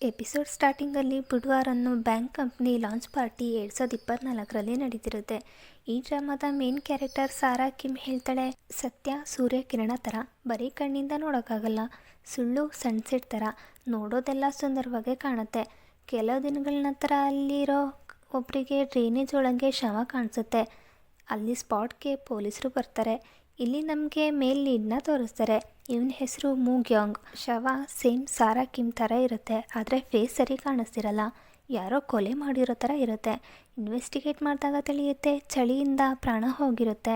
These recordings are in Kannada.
ಎಪಿಸೋಡ್ ಸ್ಟಾರ್ಟಿಂಗಲ್ಲಿ ಬುಧವಾರ ಬ್ಯಾಂಕ್ ಕಂಪ್ನಿ ಲಾಂಚ್ ಪಾರ್ಟಿ 2024ರಲ್ಲಿ ನಡೀತಿರುತ್ತೆ. ಈ ಡ್ರಾಮಾದ ಮೇನ್ ಕ್ಯಾರೆಕ್ಟರ್ ಸಾರಾ ಕಿಮ್ ಹೇಳ್ತಾಳೆ, ಸತ್ಯ ಸೂರ್ಯಕಿರಣ ಥರ, ಬರೀ ಕಣ್ಣಿಂದ ನೋಡೋಕ್ಕಾಗಲ್ಲ. ಸುಳ್ಳು ಸನ್ಸೆಟ್ ಥರ, ನೋಡೋದೆಲ್ಲ ಸುಂದರವಾಗಿ ಕಾಣುತ್ತೆ. ಕೆಲವು ದಿನಗಳ ನಂತರ ಅಲ್ಲಿರೋ ಒಬ್ಬರಿಗೆ ಡ್ರೈನೇಜ್ ಒಳಗೆ ಶವ ಕಾಣಿಸುತ್ತೆ. ಅಲ್ಲಿ ಸ್ಪಾಟ್ಗೆ ಪೊಲೀಸರು ಬರ್ತಾರೆ. ಇಲ್ಲಿ ನಮಗೆ ಮೇಲ್ ಲೀಡ್ನ ತೋರಿಸ್ತಾರೆ. ಇವನ ಹೆಸರು ಮೂಗ್ಯಾಂಗ್. ಶವ ಸೇಮ್ ಸಾರಾ ಕಿಮ್ ಥರ ಇರುತ್ತೆ, ಆದರೆ ಫೇಸ್ ಸರಿ ಕಾಣಿಸ್ತಿರಲ್ಲ. ಯಾರೋ ಕೊಲೆ ಮಾಡಿರೋ ಥರ ಇರುತ್ತೆ. ಇನ್ವೆಸ್ಟಿಗೇಟ್ ಮಾಡಿದಾಗ ತಿಳಿಯುತ್ತೆ ಚಳಿಯಿಂದ ಪ್ರಾಣ ಹೋಗಿರುತ್ತೆ.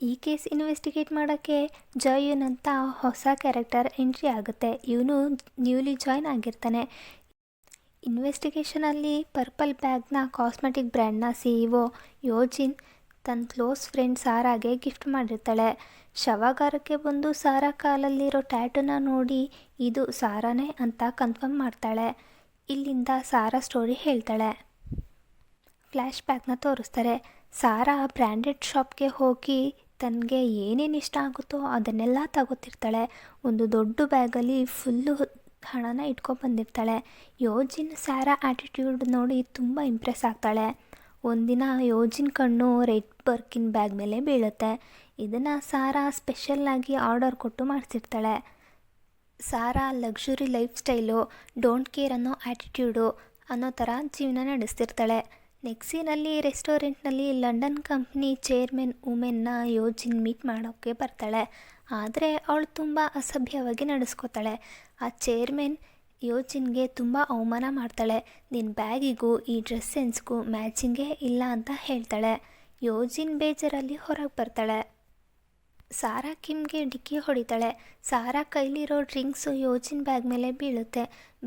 ಈ ಕೇಸ್ ಇನ್ವೆಸ್ಟಿಗೇಟ್ ಮಾಡೋಕ್ಕೆ ಜಯುನ್ ಅಂತ ಹೊಸ ಕ್ಯಾರೆಕ್ಟರ್ ಎಂಟ್ರಿ ಆಗುತ್ತೆ. ಇವನು ನ್ಯೂಲಿ ಜಾಯ್ನ್ ಆಗಿರ್ತಾನೆ. ಇನ್ವೆಸ್ಟಿಗೇಷನಲ್ಲಿ ಪರ್ಪಲ್ ಬ್ಯಾಗ್ನ ಕಾಸ್ಮೆಟಿಕ್ ಬ್ರ್ಯಾಂಡ್ನ CEO ಯೋಜಿನ್ ತನ್ನ ಕ್ಲೋಸ್ ಫ್ರೆಂಡ್ ಸಾರಾಗೆ ಗಿಫ್ಟ್ ಮಾಡಿರ್ತಾಳೆ. ಶವಾಗಾರಕ್ಕೆ ಬಂದು ಸಾರಾ ಕಾಲಲ್ಲಿರೋ ಟ್ಯಾಟೂನ ನೋಡಿ ಇದು ಸಾರಾನೇ ಅಂತ ಕನ್ಫರ್ಮ್ ಮಾಡ್ತಾಳೆ. ಇಲ್ಲಿಂದ ಸಾರಾ ಸ್ಟೋರಿ ಹೇಳ್ತಾಳೆ. ಫ್ಲ್ಯಾಶ್ ಬ್ಯಾಕ್ನ ತೋರಿಸ್ತಾರೆ. ಸಾರಾ ಬ್ರ್ಯಾಂಡೆಡ್ ಶಾಪ್ಗೆ ಹೋಗಿ ತನಗೆ ಏನೇನು ಇಷ್ಟ ಆಗುತ್ತೋ ಅದನ್ನೆಲ್ಲ ತಗೋತಿರ್ತಾಳೆ. ಒಂದು ದೊಡ್ಡ ಬ್ಯಾಗಲ್ಲಿ ಫುಲ್ಲು ಹಣನ ಇಟ್ಕೊಂಡ್ಬಂದಿರ್ತಾಳೆ. ಯೋಜಿನ್ ಸಾರಾ ಆ್ಯಟಿಟ್ಯೂಡ್ ನೋಡಿ ತುಂಬ ಇಂಪ್ರೆಸ್ ಆಗ್ತಾಳೆ. ಒಂದಿನ ಯೋಜಿನ್ ಕಣ್ಣು ರೆಡ್ ಬರ್ಕಿನ್ ಬ್ಯಾಗ್ ಮೇಲೆ ಬೀಳುತ್ತೆ. ಇದನ್ನು ಸಾರಾ ಸ್ಪೆಷಲ್ಲಾಗಿ ಆರ್ಡರ್ ಕೊಟ್ಟು ಮಾಡಿಸಿರ್ತಾಳೆ. Sara luxury lifestyle, don't care ಅನ್ನೋ ಆ್ಯಟಿಟ್ಯೂಡು ಅನ್ನೋ ಥರ ಜೀವನ ನಡೆಸ್ತಿರ್ತಾಳೆ. ನೆಕ್ಸ್ಟ್ ಸೀನಲ್ಲಿ ರೆಸ್ಟೋರೆಂಟ್ನಲ್ಲಿ ಲಂಡನ್ ಕಂಪ್ನಿ ಚೇರ್ಮನ್ ವುಮೆನ್ನ ಯೋಜಿನ್ ಮೀಟ್ ಮಾಡೋಕ್ಕೆ ಬರ್ತಾಳೆ. ಆದರೆ ಅವಳು ತುಂಬ ಅಸಭ್ಯವಾಗಿ ನಡೆಸ್ಕೋತಾಳೆ. ಆ ಚೇರ್ಮನ್ ಯೋಜಿನ್ಗೆ ತುಂಬ ಅವಮಾನ ಮಾಡ್ತಾಳೆ. ನಿನ್ನ ಬ್ಯಾಗಿಗೂ ಈ ಡ್ರೆಸ್ ಸೆನ್ಸ್ಗೂ ಮ್ಯಾಚಿಂಗೇ ಇಲ್ಲ ಅಂತ ಹೇಳ್ತಾಳೆ. ಯೋಜಿನ್ ಬೇಜಾರಲ್ಲಿ ಹೊರಗೆ ಬರ್ತಾಳೆ. ಸಾರಾ ಕಿಮ್ಗೆ ಡಿಕ್ಕಿ ಹೊಡಿತಾಳೆ. ಸಾರಾ ಕೈಲಿರೋ ಡ್ರಿಂಕ್ಸು ಯೋಜಿನ್ ಬ್ಯಾಗ್ ಮೇಲೆ ಬೀಳುತ್ತೆ.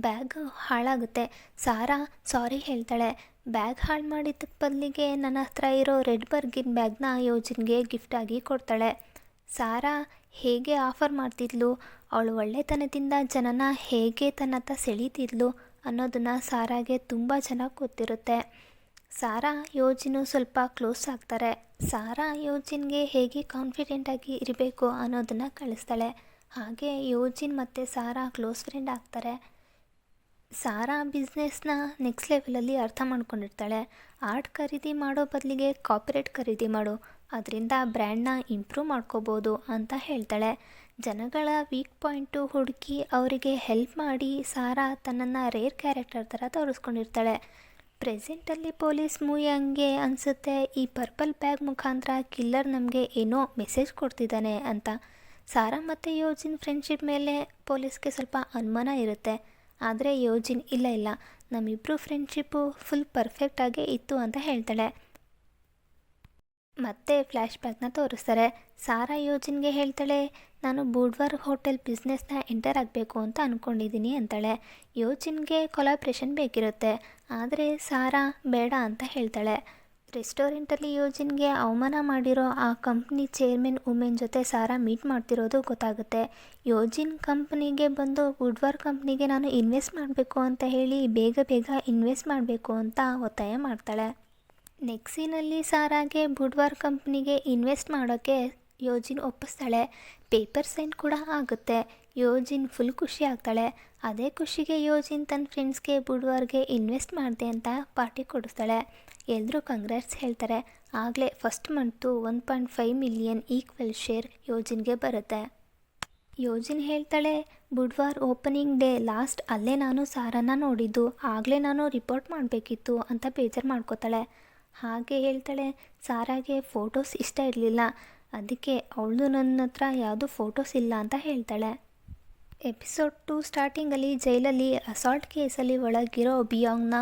ಬ್ಯಾಗ್ ಹಾಳಾಗುತ್ತೆ. ಸಾರಾ ಸಾರಿ ಹೇಳ್ತಾಳೆ. ಬ್ಯಾಗ್ ಹಾಳು ಮಾಡಿದ ಬದಲಿಗೆ ನನ್ನ ಹತ್ರ ಇರೋ ರೆಡ್ ಬರ್ಗಿನ್ ಬ್ಯಾಗ್ನ ಯೋಜಿನ್ಗೆ ಗಿಫ್ಟಾಗಿ ಕೊಡ್ತಾಳೆ. ಸಾರಾ ಹೇಗೆ ಆಫರ್ ಮಾಡ್ತಿದ್ಲು, ಅವಳು ಒಳ್ಳೆತನದಿಂದ ಜನನ ಹೇಗೆ ತನ್ನ ಹತ್ರ ಸೆಳೀತಿದ್ಲು ಅನ್ನೋದನ್ನು ಸಾರಾಗೆ ತುಂಬ ಚೆನ್ನಾಗಿ ಗೊತ್ತಿರುತ್ತೆ. ಸಾರಾ ಯೋಜಿನು ಸ್ವಲ್ಪ ಕ್ಲೋಸ್ ಆಗ್ತಾರೆ. ಸಾರಾ ಯೋಜಿನ್ಗೆ ಹೇಗೆ ಕಾನ್ಫಿಡೆಂಟಾಗಿ ಇರಬೇಕು ಅನ್ನೋದನ್ನು ಕಳಿಸ್ತಾಳೆ. ಹಾಗೆ ಯೋಜಿನ್ ಮತ್ತು ಸಾರಾ ಕ್ಲೋಸ್ ಫ್ರೆಂಡ್ ಆಗ್ತಾರೆ. ಸಾರಾ ಬಿಸ್ನೆಸ್ನ ನೆಕ್ಸ್ಟ್ ಲೆವೆಲಲ್ಲಿ ಅರ್ಥ ಮಾಡ್ಕೊಂಡಿರ್ತಾಳೆ. ಆರ್ಟ್ ಖರೀದಿ ಮಾಡೋ ಬದಲಿಗೆ ಕಾಪಿರೇಟ್ ಖರೀದಿ ಮಾಡು, ಅದರಿಂದ ಬ್ರ್ಯಾಂಡ್ನ ಇಂಪ್ರೂವ್ ಮಾಡ್ಕೋಬೋದು ಅಂತ ಹೇಳ್ತಾಳೆ. ಜನಗಳ ವೀಕ್ ಪಾಯಿಂಟು ಹುಡುಕಿ ಅವರಿಗೆ ಹೆಲ್ಪ್ ಮಾಡಿ ಸಾರಾ ತನ್ನನ್ನು ರೇರ್ ಕ್ಯಾರೆಕ್ಟರ್ ಥರ ತೋರಿಸ್ಕೊಂಡಿರ್ತಾಳೆ. ಪ್ರೆಸೆಂಟಲ್ಲಿ ಪೊಲೀಸ್ ಮೂಯಂಗೆ ಅನಿಸುತ್ತೆ ಈ ಪರ್ಪಲ್ ಬ್ಯಾಗ್ ಮುಖಾಂತರ ಕಿಲ್ಲರ್ ನಮಗೆ ಏನೋ ಮೆಸೇಜ್ ಕೊಡ್ತಿದ್ದಾನೆ ಅಂತ. ಸಾರಾ ಮತ್ತು ಯೋಜಿನ್ ಫ್ರೆಂಡ್ಶಿಪ್ ಮೇಲೆ ಪೊಲೀಸ್ಗೆ ಸ್ವಲ್ಪ ಅನುಮಾನ ಇರುತ್ತೆ. ಆದರೆ ಯೋಜಿನ್ ಇಲ್ಲ ನಮ್ಮಿಬ್ಬರು ಫ್ರೆಂಡ್ಶಿಪ್ಪು ಫುಲ್ ಪರ್ಫೆಕ್ಟಾಗೇ ಇತ್ತು ಅಂತ ಹೇಳ್ತಾಳೆ. ಮತ್ತೆ ಫ್ಲ್ಯಾಶ್ ಬ್ಯಾಕ್ನ ತೋರಿಸ್ತಾರೆ. ಸಾರಾ ಯೋಜಿನ್ಗೆ ಹೇಳ್ತಾಳೆ, ನಾನು ಬೂಡ್ವಾರ್ ಹೋಟೆಲ್ ಬಿಸ್ನೆಸ್ನ ಎಂಟರ್ ಆಗಬೇಕು ಅಂತ ಅಂದ್ಕೊಂಡಿದ್ದೀನಿ ಅಂತಾಳೆ. ಯೋಜಿನ್ಗೆ ಕೊಲಾಬ್ರೇಷನ್ ಬೇಕಿರುತ್ತೆ, ಆದರೆ ಸಾರಾ ಬೇಡ ಅಂತ ಹೇಳ್ತಾಳೆ. ರೆಸ್ಟೋರೆಂಟಲ್ಲಿ ಯೋಜಿನ್ಗೆ ಅವಮಾನ ಮಾಡಿರೋ ಆ ಕಂಪ್ನಿ ಚೇರ್ಮನ್ ವುಮೆನ್ ಜೊತೆ ಸಾರಾ ಮೀಟ್ ಮಾಡ್ತಿರೋದು ಗೊತ್ತಾಗುತ್ತೆ. ಯೋಜಿನ್ ಕಂಪ್ನಿಗೆ ಬಂದು ಬುಡ್ವಾರ್ ಕಂಪ್ನಿಗೆ ನಾನು ಇನ್ವೆಸ್ಟ್ ಮಾಡಬೇಕು ಅಂತ ಹೇಳಿ ಬೇಗ ಇನ್ವೆಸ್ಟ್ ಮಾಡಬೇಕು ಅಂತ ಒತ್ತಾಯ ಮಾಡ್ತಾಳೆ. ನೆಕ್ಸ್ಟ್ ಸೀನಲ್ಲಿ ಸಾರಾಗೆ ಬುಡ್ವಾರ್ ಕಂಪ್ನಿಗೆ ಇನ್ವೆಸ್ಟ್ ಮಾಡೋಕ್ಕೆ ಯೋಜಿನ್ ಒಪ್ಪಿಸ್ತಾಳೆ. ಪೇಪರ್ ಸೈನ್ ಕೂಡ ಆಗುತ್ತೆ. ಯೋಜಿನ್ ಫುಲ್ ಖುಷಿ ಆಗ್ತಾಳೆ. ಅದೇ ಖುಷಿಗೆ ಯೋಜಿನ್ ತನ್ನ ಫ್ರೆಂಡ್ಸ್ಗೆ ಬುಡ್ವಾರ್ಗೆ ಇನ್ವೆಸ್ಟ್ ಮಾಡಿದೆ ಅಂತ ಪಾರ್ಟಿ ಕೊಡಿಸ್ತಾಳೆ. ಎಲ್ಲರೂ ಕಂಗ್ರಾಟ್ಸ್ ಹೇಳ್ತಾರೆ. ಆಗಲೇ first month 1.5 million equal share ಯೋಜಿನ್ಗೆ ಬರುತ್ತೆ. ಯೋಜಿನ್ ಹೇಳ್ತಾಳೆ, ಬುಡ್ವಾರ್ ಓಪನಿಂಗ್ ಡೇ ಲಾಸ್ಟ್ ಅಲ್ಲೇ ನಾನು ಸಾರಾನ ನೋಡಿದ್ದು, ಆಗಲೇ ನಾನು ರಿಪೋರ್ಟ್ ಮಾಡಬೇಕಿತ್ತು ಅಂತ ಬೇಜಾರು ಮಾಡ್ಕೋತಾಳೆ. ಹಾಗೆ ಹೇಳ್ತಾಳೆ, ಸಾರಾಗೆ ಫೋಟೋಸ್ ಇಷ್ಟ ಇರಲಿಲ್ಲ, ಅದಕ್ಕೆ ಅವಳು ನನ್ನ ಹತ್ರ ಯಾವುದೂ ಫೋಟೋಸ್ ಇಲ್ಲ ಅಂತ ಹೇಳ್ತಾಳೆ. ಎಪಿಸೋಡ್ 2 ಸ್ಟಾರ್ಟಿಂಗಲ್ಲಿ ಜೈಲಲ್ಲಿ ಅಸಾಲ್ಟ್ ಕೇಸಲ್ಲಿ ಒಳಗಿರೋ ಬಿಯಾಂಗ್ನ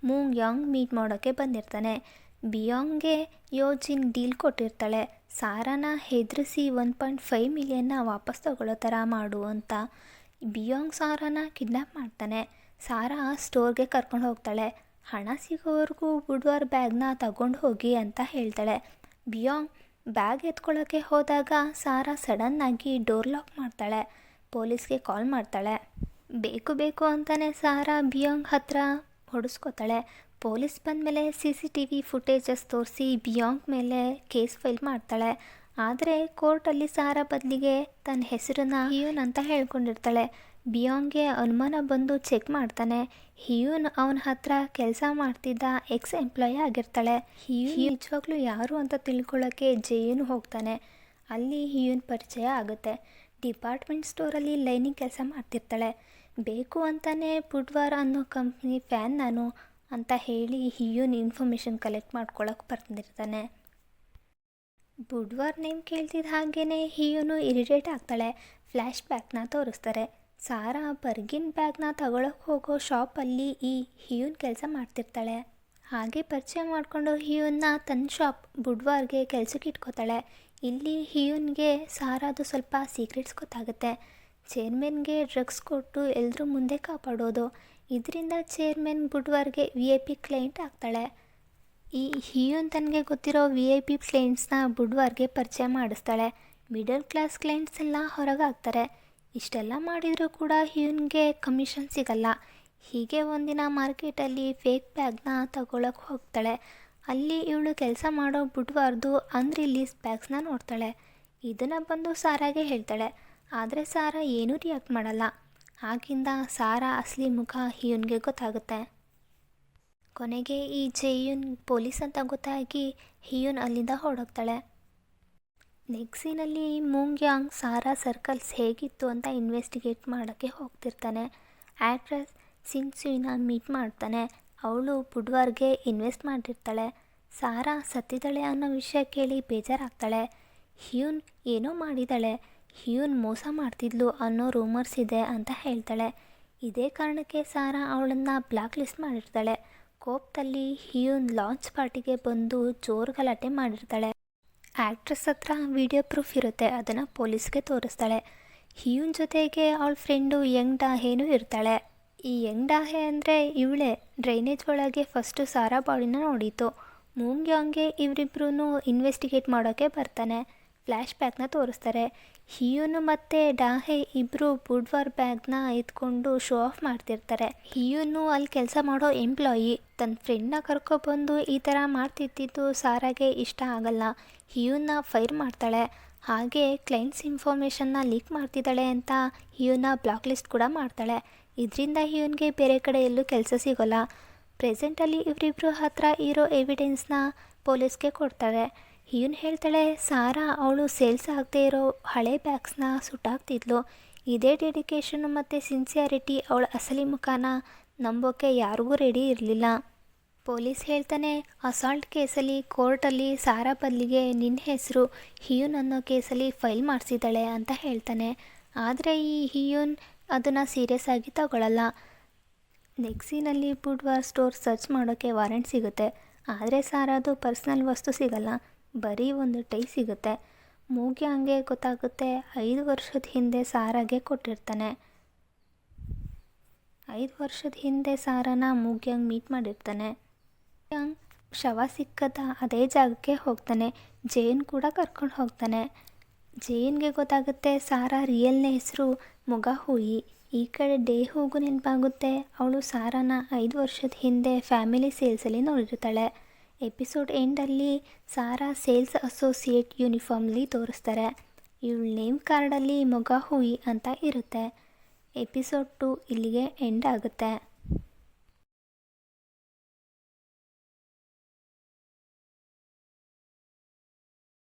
ಮೂಗ್ಯಾಂಗ್ ಮೀಟ್ ಮಾಡೋಕ್ಕೆ ಬಂದಿರ್ತಾನೆ. ಬಿಯಾಂಗ್ಗೆ ಯೋಜಿನ್ ಡೀಲ್ ಕೊಟ್ಟಿರ್ತಾಳೆ, ಸಾರಾನ ಹೆದರಿಸಿ 1.5 ಮಿಲಿಯನ್ನ ವಾಪಸ್ ತಗೊಳ್ಳೋ ಥರ ಮಾಡು ಅಂತ. ಬಿಯಾಂಗ್ ಸಾರಾನ ಕಿಡ್ನ್ಯಾಪ್ ಮಾಡ್ತಾನೆ. ಸಾರಾ ಸ್ಟೋರ್ಗೆ ಕರ್ಕೊಂಡು ಹೋಗ್ತಾಳೆ. ಹಣ ಸಿಗೋವರೆಗೂ ಬುಡ್ವಾರ್ ಬ್ಯಾಗ್ನ ತಗೊಂಡು ಹೋಗಿ ಅಂತ ಹೇಳ್ತಾಳೆ. ಬಿಯಾಂಗ್ ಬ್ಯಾಗ್ ಎತ್ಕೊಳ್ಳೋಕ್ಕೆ ಹೋದಾಗ ಸಾರಾ ಸಡನ್ನಾಗಿ ಡೋರ್ ಲಾಕ್ ಮಾಡ್ತಾಳೆ. ಪೊಲೀಸ್ಗೆ ಕಾಲ್ ಮಾಡ್ತಾಳೆ. ಬೇಕು ಅಂತಾನೆ ಸಾರಾ ಬಿಯಾಂಗ್ ಹತ್ರ ಹೊಡೆಸ್ಕೋತಾಳೆ. ಪೊಲೀಸ್ ಬಂದಮೇಲೆ CCTV ಫುಟೇಜಸ್ ತೋರಿಸಿ ಬಿಯಾಂಗ್ ಮೇಲೆ ಕೇಸ್ ಫೈಲ್ ಮಾಡ್ತಾಳೆ. ಆದರೆ ಕೋರ್ಟಲ್ಲಿ ಸಾರಾ ಬದಲಿಗೆ ತನ್ನ ಹೆಸರನ್ನ ಹಿಯೋನ್ ಅಂತ ಹೇಳ್ಕೊಂಡಿರ್ತಾಳೆ. ಬಿಯಾಂಗ್ಗೆ ಅನುಮಾನ ಬಂದು ಚೆಕ್ ಮಾಡ್ತಾನೆ. ಹಿಯೂನ್ ಅವನ ಹತ್ರ ಕೆಲಸ ಮಾಡ್ತಿದ್ದ ಎಕ್ಸ್ ಎಂಪ್ಲಾಯಿ ಆಗಿರ್ತಾಳೆ. ಹಿಯೂನ್ ನಿಜವಾಗ್ಲೂ ಯಾರು ಅಂತ ತಿಳ್ಕೊಳ್ಳೋಕ್ಕೆ ಜೇಯೂನ್ ಹೋಗ್ತಾನೆ. ಅಲ್ಲಿ ಹಿಯೂನ್ ಪರಿಚಯ ಆಗುತ್ತೆ. ಡಿಪಾರ್ಟ್ಮೆಂಟ್ ಸ್ಟೋರಲ್ಲಿ ಲೈನಿಂಗ್ ಕೆಲಸ ಮಾಡ್ತಿರ್ತಾಳೆ. ಬೇಕು ಅಂತಾನೆ ಬುಡ್ವಾರ್ ಅನ್ನೋ ಕಂಪ್ನಿ ಫ್ಯಾನ್ ನಾನು ಅಂತ ಹೇಳಿ ಹಿಯೂನ್ ಇನ್ಫಾರ್ಮೇಷನ್ ಕಲೆಕ್ಟ್ ಮಾಡ್ಕೊಳಕ್ಕೆ ಬರ್ತಿರ್ತಾನೆ. ಬುಡ್ವಾರ್ ನೇಮ್ ಕೇಳ್ತಿದ್ದ ಹಾಗೇ ಹಿಯೂನು ಇರಿಟೇಟ್ ಆಗ್ತಾಳೆ. ಫ್ಲ್ಯಾಶ್ ಬ್ಯಾಕ್ನ ತೋರಿಸ್ತಾರೆ. ಸಾರಾ ಬರ್ಗಿನ್ ಬ್ಯಾಗ್ನ ತಗೊಳಕ್ಕೆ ಹೋಗೋ ಶಾಪಲ್ಲಿ ಈ ಹಿಯೂನ್ ಕೆಲಸ ಮಾಡ್ತಿರ್ತಾಳೆ. ಹಾಗೆ ಪರಿಚಯ ಮಾಡಿಕೊಂಡು ಹಿಯೂನ್ನ ತನ್ನ ಶಾಪ್ ಬುಡ್ವಾರ್ಗೆ ಕೆಲಸಕ್ಕೆ ಇಟ್ಕೋತಾಳೆ. ಇಲ್ಲಿ ಹಿಯೂನ್ಗೆ ಸಾರಾದು ಸ್ವಲ್ಪ ಸೀಕ್ರೆಟ್ಸ್ ಗೊತ್ತಾಗುತ್ತೆ. ಚೇರ್ಮನ್ಗೆ ಡ್ರಗ್ಸ್ ಕೊಟ್ಟು ಎಲ್ಲರೂ ಮುಂದೆ ಕಾಪಾಡೋದು. ಇದರಿಂದ ಚೇರ್ಮನ್ ಬುಡ್ವಾರ್ಗೆ VIP ಕ್ಲೈಂಟ್ ಆಗ್ತಾಳೆ. ಈ ಹಿಯೂನ್ ತನಗೆ ಗೊತ್ತಿರೋ VIP ಕ್ಲೈಂಟ್ಸ್ನ ಬುಡ್ವಾರ್ಗೆ ಪರಿಚಯ ಮಾಡಿಸ್ತಾಳೆ. ಮಿಡಲ್ ಕ್ಲಾಸ್ ಕ್ಲೈಂಟ್ಸ್ ಎಲ್ಲ ಹೊರಗೆ ಆಗ್ತಾರೆ. ಇಷ್ಟೆಲ್ಲ ಮಾಡಿದರೂ ಕೂಡ ಹಿಯೂನ್ಗೆ ಕಮಿಷನ್ ಸಿಗಲ್ಲ. ಹೀಗೆ ಒಂದಿನ ಮಾರ್ಕೆಟಲ್ಲಿ ಫೇಕ್ ಬ್ಯಾಗ್ನ ತಗೊಳಕ್ಕೆ ಹೋಗ್ತಾಳೆ. ಅಲ್ಲಿ ಇವಳು ಕೆಲಸ ಮಾಡೋ ಬುಡ್ವಾರ್ದು ಅನ್ರಿಲೀಸ್ ಬ್ಯಾಗ್ಸ್ನ ನೋಡ್ತಾಳೆ. ಇದನ್ನು ಬಂದು ಸಾರಾಗೆ ಹೇಳ್ತಾಳೆ. ಆದರೆ ಸಾರಾ ಏನೂ ರಿಯಾಕ್ಟ್ ಮಾಡಲ್ಲ. ಆಗಿಂದ ಸಾರಾ ಅಸಲಿ ಮುಖ ಹಿಯೂನ್ಗೆ ಗೊತ್ತಾಗುತ್ತೆ. ಕೊನೆಗೆ ಈ ಜೇಯೂನ್ ಪೊಲೀಸ್ ಅಂತ ಗೊತ್ತಾಗಿ ಹಿಯೂನ್ ಅಲ್ಲಿಂದ ಹೊರಡೋಗ್ತಾಳೆ. ನೆಕ್ಸ್ಟ್ ಸೀನಲ್ಲಿ ಮೂಂಗ್ಯಾಂಗ್ ಸಾರಾ ಸರ್ಕಲ್ಸ್ ಹೇಗಿತ್ತು ಅಂತ ಇನ್ವೆಸ್ಟಿಗೇಟ್ ಮಾಡೋಕ್ಕೆ ಹೋಗ್ತಿರ್ತಾನೆ. ಆ್ಯಕ್ಟ್ರೆಸ್ ಸಿನ್ಸುಯಿನ ಮೀಟ್ ಮಾಡ್ತಾನೆ. ಅವಳು ಬುಡ್ವಾರ್ಗೆ ಇನ್ವೆಸ್ಟ್ ಮಾಡಿರ್ತಾಳೆ. ಸಾರಾ ಸತ್ತಿದ್ದಾಳೆ ಅನ್ನೋ ವಿಷಯ ಕೇಳಿ ಬೇಜಾರಾಗ್ತಾಳೆ. ಹಿಯೂನ್ ಏನೋ ಮಾಡಿದ್ದಾಳೆ, ಹಿಯೂನ್ ಮೋಸ ಮಾಡ್ತಿದ್ಲು ಅನ್ನೋ ರೂಮರ್ಸ್ ಇದೆ ಅಂತ ಹೇಳ್ತಾಳೆ. ಇದೇ ಕಾರಣಕ್ಕೆ ಸಾರಾ ಅವಳನ್ನು ಬ್ಲಾಕ್ ಲಿಸ್ಟ್ ಮಾಡಿರ್ತಾಳೆ. ಕೋಪದಲ್ಲಿ ಹಿಯೂನ್ ಲಾಂಚ್ ಪಾರ್ಟಿಗೆ ಬಂದು ಜೋರು ಗಲಾಟೆ ಮಾಡಿರ್ತಾಳೆ. ಆ್ಯಕ್ಟ್ರೆಸ್ ಹತ್ರ ವಿಡಿಯೋ ಪ್ರೂಫ್ ಇರುತ್ತೆ. ಅದನ್ನು ಪೊಲೀಸ್ಗೆ ತೋರಿಸ್ತಾಳೆ. ಹಿಯೂನ್ ಜೊತೆಗೆ ಅವಳ ಫ್ರೆಂಡು ಯಂಗ್ ಡಾಹೇನೂ ಇರ್ತಾಳೆ. ಈ ಯಂಗ್ ಡಾಹೆ ಅಂದರೆ ಇವಳೇ ಡ್ರೈನೇಜ್ ಒಳಗೆ ಫಸ್ಟು ಸಾರಾ ಬಾಡಿನ ನೋಡಿತು. ಮೂಂಗ್ಯಾಂಗ್ಗೆ ಇವರಿಬ್ರೂ ಇನ್ವೆಸ್ಟಿಗೇಟ್ ಮಾಡೋಕ್ಕೆ ಬರ್ತಾನೆ. ಫ್ಲ್ಯಾಶ್ ಬ್ಯಾಕ್ನ ತೋರಿಸ್ತಾರೆ. ಹಿಯೂನು ಮತ್ತು ಡಾಹೆ ಇಬ್ಬರು ಬುಡ್ವಾರ್ ಬ್ಯಾಗ್ನ ಎತ್ಕೊಂಡು ಶೋ ಆಫ್ ಮಾಡ್ತಿರ್ತಾರೆ. ಹಿಯೂನು ಅಲ್ಲಿ ಕೆಲಸ ಮಾಡೋ ಎಂಪ್ಲಾಯಿ ತನ್ನ ಫ್ರೆಂಡ್ನ ಕರ್ಕೊಬಂದು ಈ ಥರ ಮಾಡ್ತಿದ್ದಿದ್ದು ಸಾರಾಗೆ ಇಷ್ಟ ಆಗಲ್ಲ. ಹಿಯೂನ್ನ ಫೈರ್ ಮಾಡ್ತಾಳೆ. ಹಾಗೆ ಕ್ಲೈಂಟ್ಸ್ ಇನ್ಫಾರ್ಮೇಷನ್ನ ಲೀಕ್ ಮಾಡ್ತಿದ್ದಾಳೆ ಅಂತ ಹಿಯೂನ್ನ ಬ್ಲಾಕ್ ಲಿಸ್ಟ್ ಕೂಡ ಮಾಡ್ತಾಳೆ. ಇದರಿಂದ ಹಿಯೂನ್ಗೆ ಬೇರೆ ಕಡೆ ಎಲ್ಲೂ ಕೆಲಸ ಸಿಗೋಲ್ಲ. ಪ್ರೆಸೆಂಟಲ್ಲಿ ಇವರಿಬ್ಬರು ಹತ್ರ ಇರೋ ಎವಿಡೆನ್ಸ್ನ ಪೊಲೀಸ್ಗೆ ಕೊಡ್ತಾರೆ. ಹಿಯೂನ್ ಹೇಳ್ತಾಳೆ ಸಾರಾ ಅವಳು ಸೇಲ್ಸ್ ಆಗದೆ ಇರೋ ಹಳೆ ಬ್ಯಾಗ್ಸ್ನ ಸುಟ್ಟಾಕ್ತಿದ್ಲು. ಇದೇ ಡೆಡಿಕೇಶನ್ ಮತ್ತು ಸಿನ್ಸಿಯಾರಿಟಿ ಅವಳ ಅಸಲಿ ಮುಖನ ನಂಬೋಕ್ಕೆ ಯಾರಿಗೂ ರೆಡಿ ಇರಲಿಲ್ಲ. ಪೊಲೀಸ್ ಹೇಳ್ತಾನೆ ಅಸಾಲ್ಟ್ ಕೇಸಲ್ಲಿ ಕೋರ್ಟಲ್ಲಿ ಸಾರಾ ಬದಲಿಗೆ ನಿನ್ನ ಹೆಸರು ಹಿಯೂನ್ ಅನ್ನೋ ಕೇಸಲ್ಲಿ ಫೈಲ್ ಮಾಡಿಸಿದ್ದಾಳೆ ಅಂತ ಹೇಳ್ತಾನೆ. ಆದರೆ ಈ ಹಿಯೂನ್ ಅದನ್ನು ಸೀರಿಯಸ್ ಆಗಿ ತಗೊಳ್ಳಲ್ಲ. ನೆಕ್ಸ್ಟ್ ಸೀನಲ್ಲಿ ಬುಡ್ವಾರ್ ಸ್ಟೋರ್ ಸರ್ಚ್ ಮಾಡೋಕ್ಕೆ ವಾರೆಂಟ್ ಸಿಗುತ್ತೆ. ಆದರೆ ಸಾರಾದು ಪರ್ಸ್ನಲ್ ವಸ್ತು ಸಿಗಲ್ಲ. ಬರೀ ಒಂದು ಟೈ ಸಿಗುತ್ತೆ. ಮೂಗ್ಯಾಂಗ್ಗೆ ಗೊತ್ತಾಗುತ್ತೆ 5 ವರ್ಷದ ಹಿಂದೆ ಸಾರಾಗೆ ಕೊಟ್ಟಿರ್ತಾನೆ. 5 ವರ್ಷದ ಹಿಂದೆ ಸಾರಾನ ಮೂಗ್ಯಾಂಗ್ ಮೀಟ್ ಮಾಡಿರ್ತಾನೆ. ಮೂಗ್ಯಾಂಗ್ ಶವ ಸಿಕ್ಕದ ಅದೇ ಜಾಗಕ್ಕೆ ಹೋಗ್ತಾನೆ. ಜೇನ್ ಕೂಡ ಕರ್ಕೊಂಡು ಹೋಗ್ತಾನೆ. ಜೇನ್ಗೆ ಗೊತ್ತಾಗುತ್ತೆ ಸಾರಾ ರಿಯಲ್ನ ಹೆಸರು ಮೊಗಾಹುಯಿ. ಈ ಕಡೆ ಡೇಹೂಗೂ ನೆನಪಾಗುತ್ತೆ ಅವಳು ಸಾರಾನ 5 ವರ್ಷದ ಹಿಂದೆ ಫ್ಯಾಮಿಲಿ ಸೇಲ್ಸಲ್ಲಿ ನೋಡಿರ್ತಾಳೆ. ಎಪಿಸೋಡ್ ಎಂಡಲ್ಲಿ ಸಾರಾ ಸೇಲ್ಸ್ ಅಸೋಸಿಯೇಟ್ ಯೂನಿಫಾರ್ಮ್ಲಿ ತೋರಿಸ್ತಾರೆ. ಇವಳ ನೇಮ್ ಕಾರ್ಡಲ್ಲಿ ಮೊಗಾಹುಯಿ ಅಂತ ಇರುತ್ತೆ. ಎಪಿಸೋಡ್ 2 ಇಲ್ಲಿಗೆ ಎಂಡ್ ಆಗುತ್ತೆ.